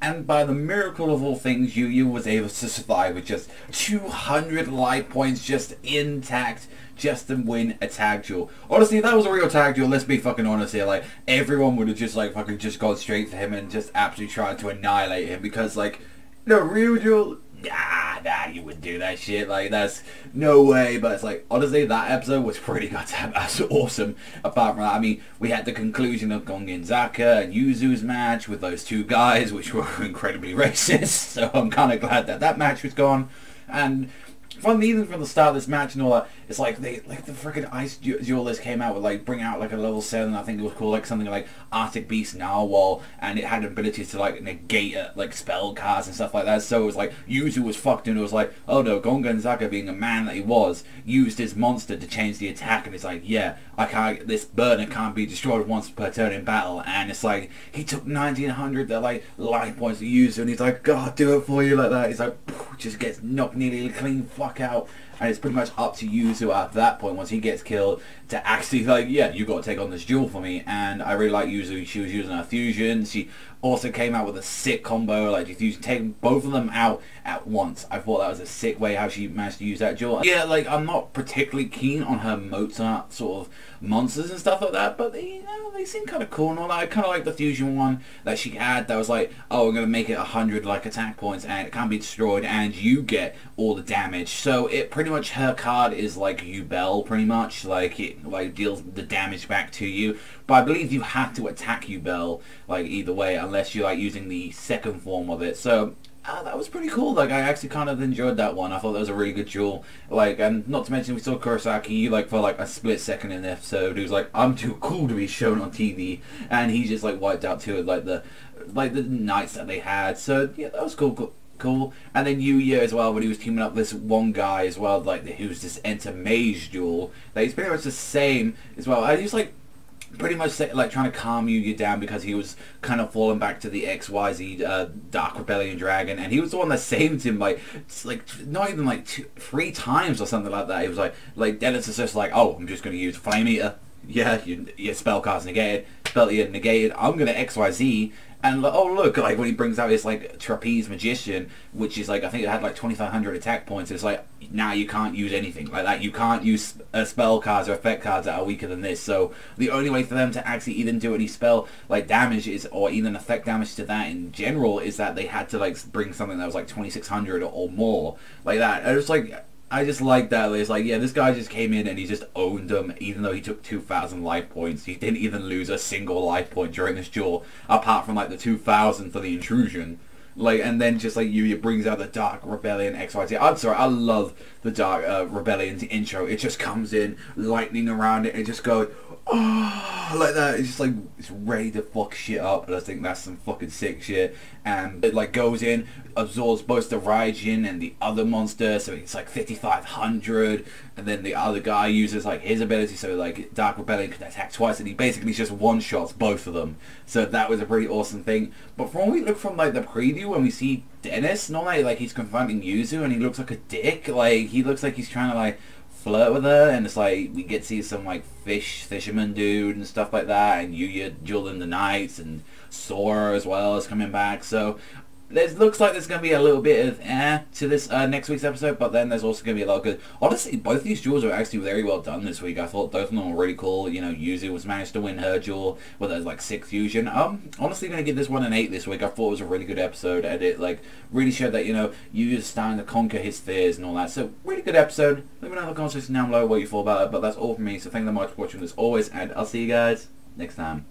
and by the miracle of all things, Yu was able to survive with just 200 life points just intact, just to win a tag duel. Honestly, if that was a real tag duel, let's be fucking honest here, like, everyone would have just, like, fucking just gone straight for him and just absolutely tried to annihilate him, because, like, no, real duel, nah, you wouldn't do that shit, like, that's no way. But it's like, honestly, that episode was pretty goddamn awesome. Apart from that, I mean, we had the conclusion of Gongenzaka and Yuzu's match with those two guys, which were incredibly racist, so I'm kind of glad that that match was gone. And even from the start of this match and all that, it's like the freaking ice duelist came out with, like, bring out like a level 7, I think it was called, like something like Arctic Beast Narwhal, and it had abilities to like negate like spell cards and stuff like that. So it was like Yuzu was fucked, and it was like, oh no, Gongenzaka, being a man that he was, used his monster to change the attack, and it's like, yeah, this burner can't be destroyed once per turn in battle. And it's like, he took 1900 like life points to Yuzu, and he's like, God, do it for you, like that. He's like, just gets knocked nearly clean fuck out. And it's pretty much up to Yuzu at that point, once he gets killed, to actually, like, yeah, you got to take on this duel for me. And I really like Yuzu. She was using her fusion. She also came out with a sick combo, like just taking both of them out at once. I thought that was a sick way how she managed to use that duel. Yeah, like, I'm not particularly keen on her Mozart sort of monsters and stuff like that, but they, you know, they seem kind of cool and all that. I kind of like the fusion one that she had that was like, oh, we're going to make it 100 like attack points, and it can't be destroyed, and you get all the damage. So it pretty much, her card is like Yubel, pretty much, like it like deals the damage back to you. But I believe you have to attack Yubel, like, either way, unless you're like using the second form of it. So that was pretty cool. Like, I actually kind of enjoyed that one. I thought that was a really good duel. Like, and not to mention we saw Kurosaki, like, for like a split second in the episode, who's like, I'm too cool to be shown on TV, and he just like wiped out two of like the knights that they had. So yeah, that was cool. And then Yuya as well, when he was teaming up this one guy as well, like, who's this enter mage duel, that he's pretty much the same as well. And he's like pretty much like trying to calm Yuya down, because he was kind of falling back to the XYZ Dark Rebellion Dragon, and he was the one that saved him, like, not even like 3 times or something like that. He was like Dennis is just like, oh, I'm just going to use Flame Eater. Yeah, your spell card's negated, spell eater negated, I'm going to XYZ. And like, oh look, like when he brings out his like trapeze magician, which is like, I think it had like 2500 attack points, it's like, now you can't use anything like that. You can't use spell cards or effect cards that are weaker than this. So the only way for them to actually even do any spell like damage is, or even effect damage to that in general, is that they had to like bring something that was like 2600 or more, like that. And it's like, I just like that. It's like, yeah, this guy just came in and he just owned them, even though he took 2000 life points. He didn't even lose a single life point during this duel, apart from like the 2000 for the intrusion. Like, and then just like Yuya brings out the Dark Rebellion XYZ. I'm sorry, I love the Dark Rebellion's intro. It just comes in, lightning around it, and it just goes, oh, like that. It's just like, it's ready to fuck shit up. And I think that's some fucking sick shit. And it like goes in, absorbs both the Raijin and the other monster, so it's like 5500. And then the other guy uses like his ability, so like Dark Rebellion can attack twice, and he basically just one-shots both of them. So that was a pretty awesome thing. But from when we look from like the preview, when we see Dennis and all that, like he's confronting Yuzu and he looks like a dick. Like, he looks like he's trying to like flirt with her, and it's like, we get to see some like fisherman dude and stuff like that, and Yuya dueling the knights, and Sora as well is coming back. So looks like there's going to be a little bit of to this next week's episode, but then there's also going to be a lot of good. Honestly, both these duels are actually very well done this week. I thought both of them were really cool. You know, Yuzu was managed to win her duel with her like 6 fusion. Honestly going to give this one an 8 this week. I thought it was a really good episode, and it like really showed that, you know, Yuzu's starting to conquer his fears and all that. So really good episode. Let me know in the comments section down below what you thought about it, but that's all from me. So thank you very much for watching as always, and I'll see you guys next time.